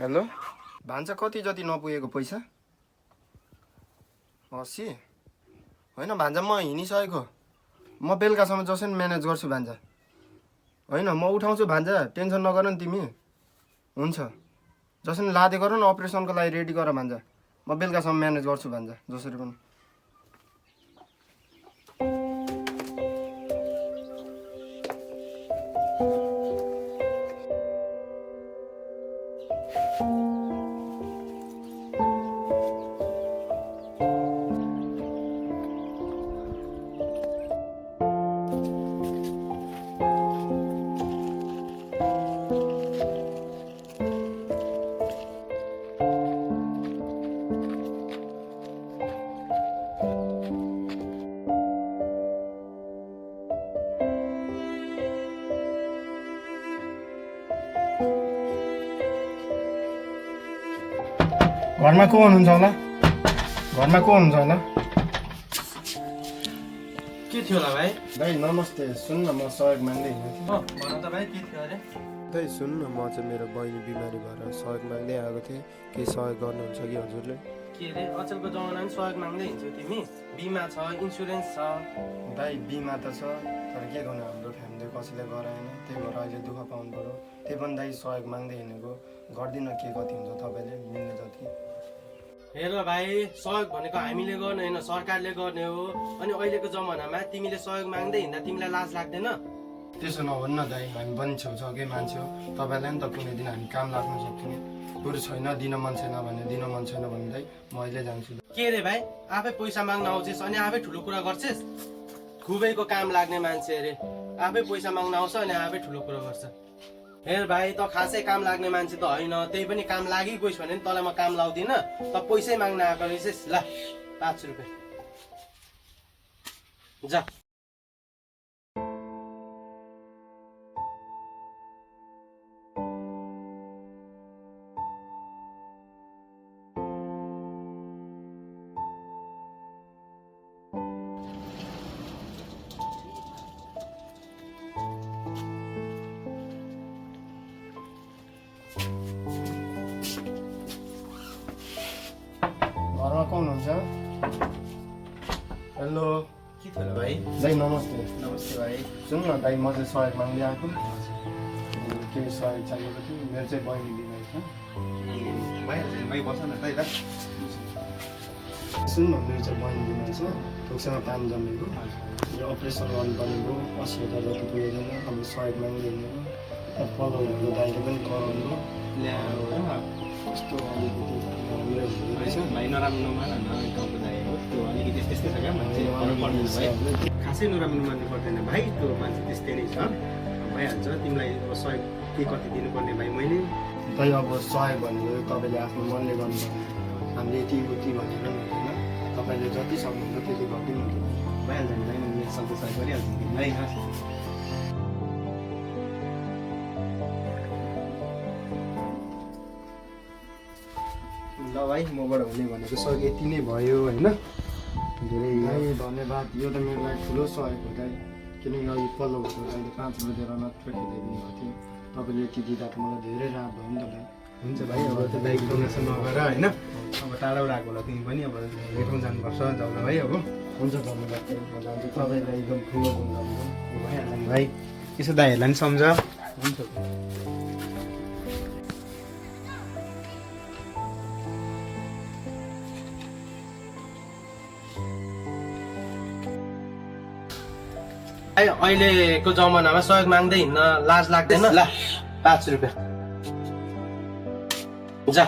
Hello भान्सा कति जति नपुगेको पैसा 80 होइन भान्जा म हिँडिसकेको म बेलुकासम्म जसरी म्यानेज गर्छु भान्जा होइन म उठाउँछु भान्जा टेन्सन नगर नि तिमी हुन्छ जसरी लादे गर न अपरेसनको लागि रेडी गर भान्जा म बेलुकासम्म म्यानेज गर्छु भान्जा जसरी पनि घरमा को हुनुहुन्छ होला के थियो होला भाइ दाइ नमस्ते सुन्न म सहयोग माग्दै हिँड्नु भन त भाइ के थियो अरे दाइ सुन्न म चाहिँ मेरो बहिनी बिमारी भएर सहयोग माग्दै आएको थिएँ केही सहयोग गर्नुहुन्छ कि हजुरले के अरे अचेलको जमानामा नि सहयोग माग्दै हिँड्छौ तिमी बिमा छ इन्सुरेन्स छ दाइ बिमा त छ तर के गर्नु हाम्रो फ्यामिली कसैले गराएन त्यही भएर अहिले दुःख पाउनु पऱ्यो त्यही पनि दाइ सहयोग माग्दै हिँडेको गर्दिन के कति हुन्छ तपाईँले मिल्ने जति हेर भाइ सहयोग भनेको हामीले गर्ने होइन सरकारले गर्ने हो अनि अहिलेको जमानामा तिमीले सहयोग माग्दै हिँड्दा तिमीलाई लाज लाग्दैन त्यसो नभन्नु न दाइ हामी पनि छेउछाउकै मान्छे हो तपाईँलाई नि त कुनै दिन हामी काम लाग्न सक्छौँ बरु छैन दिन मन छैन भने दाइ म अहिले जान्छु के रे भाइ आफै पैसा माग्न आउँछस् अनि आफै ठुलो कुरा गर्छस् खुबैको काम लाग्ने मान्छे अरे आफै पैसा माग्न आउँछ अनि आफै ठुलो कुरा गर्छ हेर भाइ त खासै काम लाग्ने मान्छे त होइन त्यही पनि काम लागि गइस् भने नि तँलाई म काम लाउँदिनँ त पैसै माग्न आएको रहेछस् ल 5 रुपियाँ जा घरमा को हुनुहुन्छ हेलो के थियो होला भाइ दाइ नमस्ते नमस्ते भाइ सुन्नु न दाइ म चाहिँ सहयोग माग्दै आएको केही सहयोग चाहिएको थियो मेरो चाहिँ बहिनी बिमारी छ भइहाल्छ भाइ बस न त सुन्नु न मेरो चाहिँ बहिनी बिमारी छ थोकसँग पानी जमेको यो अपरेसन गर्नुपर्ने भयो 80,000 जति पुगेन अब सहयोग माग्दै हिँडेको पल्लोहरूको दाइले पनि कराउनु कस्तो अलिकति भाइ नराम्रो नमान न गाउँको दाइ हो त्यो अलिकति त्यस्तै छ क्या मान्छे फरक पर्दैन भाइ खासै नराम्रो मान्नु पर्दैन भाइ त्यो मान्छे त्यस्तै नै छ भइहाल्छ तिमीलाई अब सहयोग के कति दिनुपर्ने भाइ मैले दाइ अब सहयोग भनेको तपाईँले आफ्नो मनले गर्नुपर्ने हामीले यति उति भनेर हुँदैन तपाईँले जति सक्नुहुन्छ त्यति गरिदिनु भइहाल्छ नि भाइ मैले सक्दो सहयोग गरिहाल्छु तिमीलाई ल भाइ मबाट हुने भनेको सहयोग यति नै भयो होइन धेरै धन्यवाद यो त मेरो लागि ठुलो सहयोग हो दाइ किनकि अघि पल्लो भएको दाइले 5 रुपियाँ दिएर मात्र खेलाइदिनु भएको थियो तपाईँले यति दिँदा त मलाई धेरै राहत भयो नि त भाइ हुन्छ भाइ अब त्यो दाइको डोनेसन नगर होइन अब टाढो राखेको होला तिमी पनि अब भेटौँ जानुपर्छ जाउँ भाइ अब हुन्छ धन्यवाद म जान्छु तपाईँलाई एकदम ठुलो हुन्छ भइहाल्छ नि भाइ यसो दाइहरूलाई पनि सम्झ हुन्छ अहिलेको जमानामा सहयोग माग्दै हिँड्न लाज लाग्दैन ल 5 रुपियाँ जा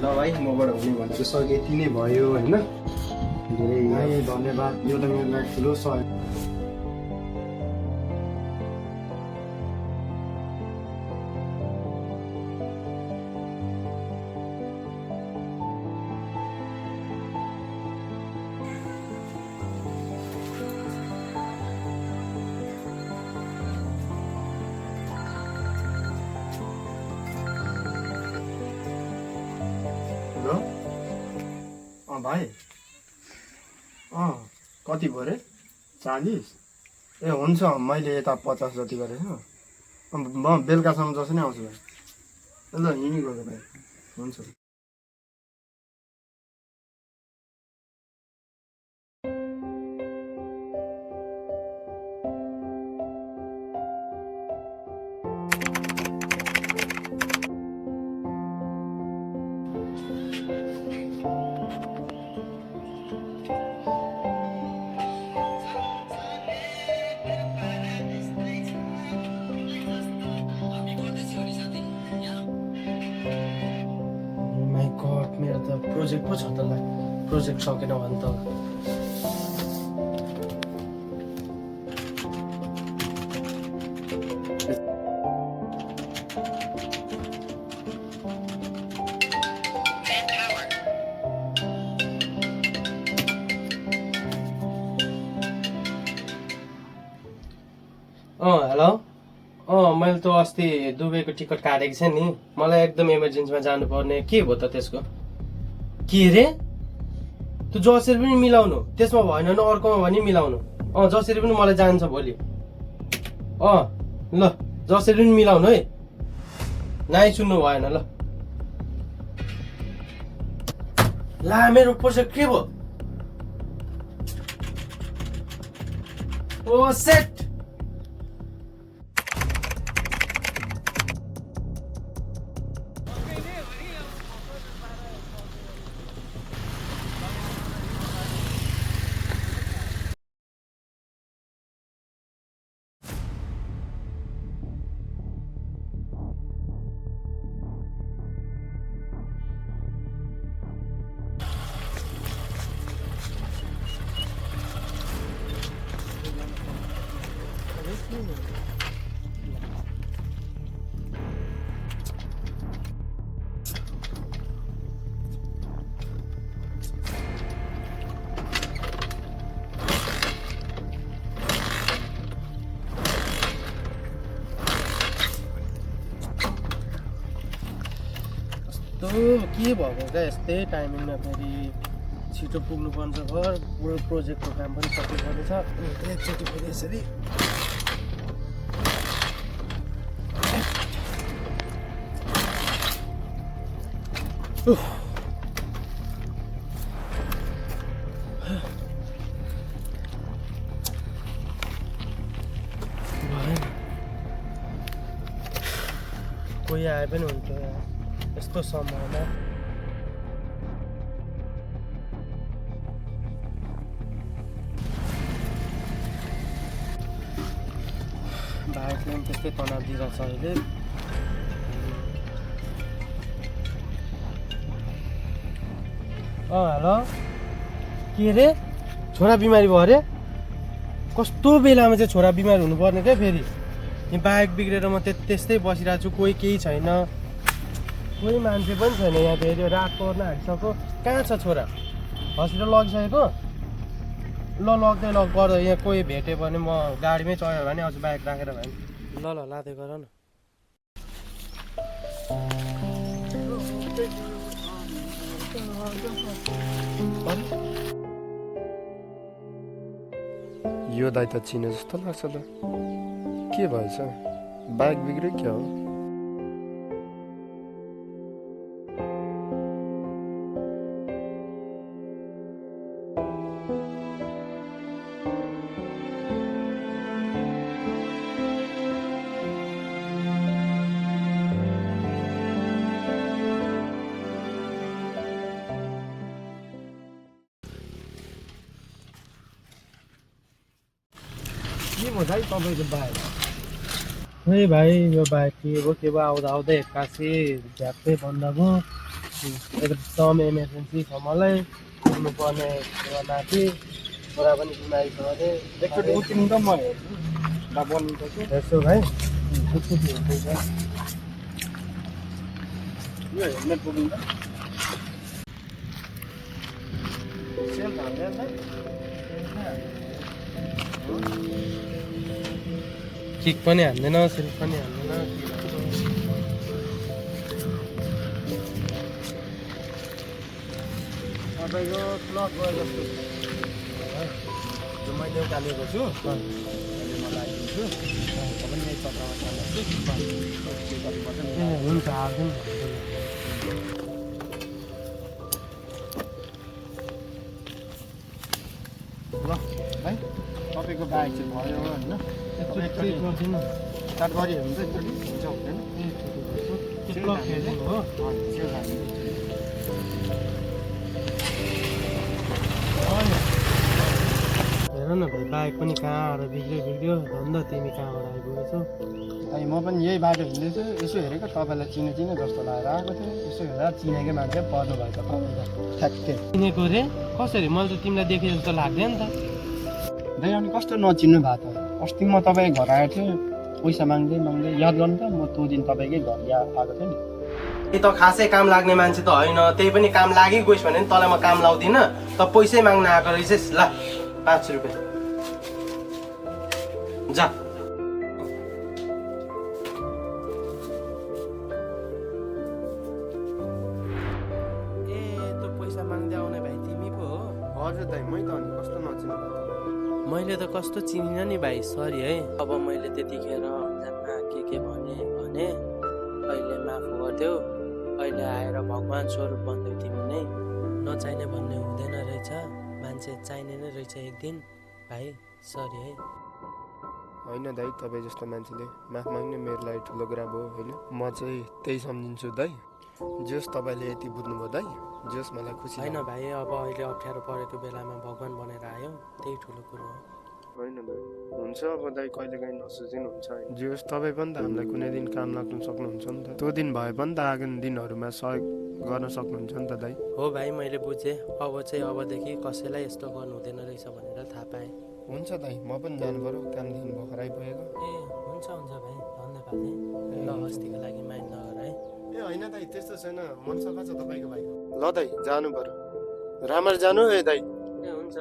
ल भाइ मबाट हुने भनेको सहयोग यति नै भयो होइन धेरै धन्यवाद यो त मेरो लागि ठुलो सहयोग हेलो भाइ कति भयो रे 40 ए हुन्छ मैले यता 50 जति गरेको म बेलुकासम्म जसो नै आउँछु भाइ ल हिँडी गयो भाइ हुन्छ माई गड मेरो त प्रोजेक्ट पो छ त ल प्रोजेक्ट सकेन भने त हेलो मैले त अस्ति दुबईको टिकट काटेको थिएँ नि मलाई एकदम इमर्जेन्सीमा जानुपर्ने के भयो त त्यसको के रे तँ जसरी पनि मिलाउनु त्यसमा भएन भने अर्कोमा पनि मिलाउनु जसरी पनि मलाई जान्छ भोलि ल जसरी पनि मिलाउनु है नाइ सुन्नु भएन ल ला मेरो प्रोजेक्ट के भयो ओ सेट के भएको क्या यस्तै टाइमिङमा फेरि छिटो पुग्नुपर्छ घर पुरो प्रोजेक्टको काम पनि सकिनुपर्ने छ एकचोटि फेरि यसरी कोही आए पनि हुन्थ्यो यस्तो समयमा भाइले पनि त्यस्तै तनाव दिइरहेको छ अहिले हेलो के रे छोरा बिमारी भयो अरे कस्तो बेलामा चाहिँ छोरा बिमार हुनुपर्ने क्या फेरि यहाँ बाइक बिग्रेर म त्यस्तै बसिरहेको छु कोही केही छैन कोही मान्छे पनि छैन यहाँ फेरि रात पर्न हालिसक्यो कहाँ छ छोरा हस्पिटल लगिसकेको ल लग्दै गर्दा यहाँ कोही भेट्यो भने म गाडीमै चढ्यो भने अझ बाइक राखेर भए ल लाँदै गर न यो दाइ त चिने जस्तो लाग्छ त के भएछ बाइक बिग्रियो क्या हो भाइ तपाईँको बाइक खै भाइ यो बाइक के भयो आउँदा आउँदै एक्कासी झ्याप्पै बन्द भयो एकदम इमर्जेन्सी छ मलाई पुग्नुपर्ने माथि छोरा पनि बिमारी छ अरे एकचोटि उठ्नु त म हेर्छु बनिन्छ कि हेर्छु भाइ एकचोटि हेर्दैछ यो हेलमेट पुग्नु त सेल हाल्दैन किक पनि हान्दैन सेल्फ पनि हान्दैन तपाईँको प्लग गयो जस्तो मैले उकालेको छु अहिले मलाई गर्छु तपाईँ यही चक्रमा काम गर्छु के गर्नुपर्छ नि। ए हुन्छ आउँदैन ल है तपाईँको बाइक चाहिँ भयो होइन एकचोटि गर्दिनु स्टार्ट गरियो भने चाहिँ एकचोटि हुन्छ हुँदैन त्यो प्लग हेर्दिनु हो त्यो लाग्यो हेर न भाइ बाइक पनि कहाँ आएर बिग्रियो धन्दा तिमी कहाँबाट आइपुगेछौ अनि म पनि यही बाटो हिँड्दैछु यसो हेरेको तपाईँलाई चिने जस्तो लागेर आएको थियो यसो हेरेर चिनेकै मान्छे पर्नु भएछ तपाईँलाई ठ्याक्कै चिनेको रे कसरी मैले त तिमीलाई देखे जस्तो लाग्दैन नि त दाइ अनि कस्तो नचिन्नु भएको त अस्ति म तपाईँको घर आएको थिएँ पैसा माग्दै याद गर्नु त म त्यो दिन तपाईँकै घर आएको थिएँ नि ए त खासै काम लाग्ने मान्छे त होइन त्यही पनि काम लागि गइस् भने नि तँलाई म काम लाउँदिनँ त पैसै माग्न आएको रहेछस् ल 5 रुपियाँ जा ए त्यो पैसा माग्दै आउने भाइ तिमी पो हो हजुर दाइ मै त अनि कस्तो नचिन्नु भएको मैले त कस्तो चिनिनँ नि भाइ सरी है अब मैले त्यतिखेर अन्जानमा के भने अहिले माफ गरिदेऊ अहिले आएर भगवान् स्वरूप बन्देऊ तिमी नै नचाहिने भन्ने हुँदैन रहेछ मान्छे चाहिने नै रहेछ एक दिन भाइ सरी है होइन दाइ तपाईँ जस्तो मान्छेले माफ माग्ने मेरो लागि ठुलो कुरा भयो होइन म चाहिँ त्यही सम्झिन्छु दाइ जस तपाईँले यति बुझ्नुभयो दाइ जस मलाई खुसी होइन भाइ अब अहिले अप्ठ्यारो परेको बेलामा भगवान् बनेर आयो त्यही ठुलो कुरो हो होइन दाइ हुन्छ अब दाइ कहिलेकाहीँ नसोचिनु हुन्छ जस तपाईँ पनि त हामीलाई कुनै दिन काम लाग्नु सक्नुहुन्छ नि त त्यो दिन भए पनि त आगामी दिनहरूमा सहयोग गर्न सक्नुहुन्छ नि त दाइ हो भाइ मैले बुझेँ अब चाहिँ अबदेखि कसैलाई यस्तो गर्नु हुँदैन रहेछ भनेर थाहा पाएँ हुन्छ दाइ म पनि जानु पऱ्यो कामदेखि भर्खर आइपुगेको ए हुन्छ भाइ धन्यवाद है ल अस्तिको लागि माइन्ड नगर है ए होइन दाइ त्यस्तो छैन मन सफा छ तपाईँको भाइको ल दाइ जानु पऱ्यो राम्ररी जानु है दाइ ए हुन्छ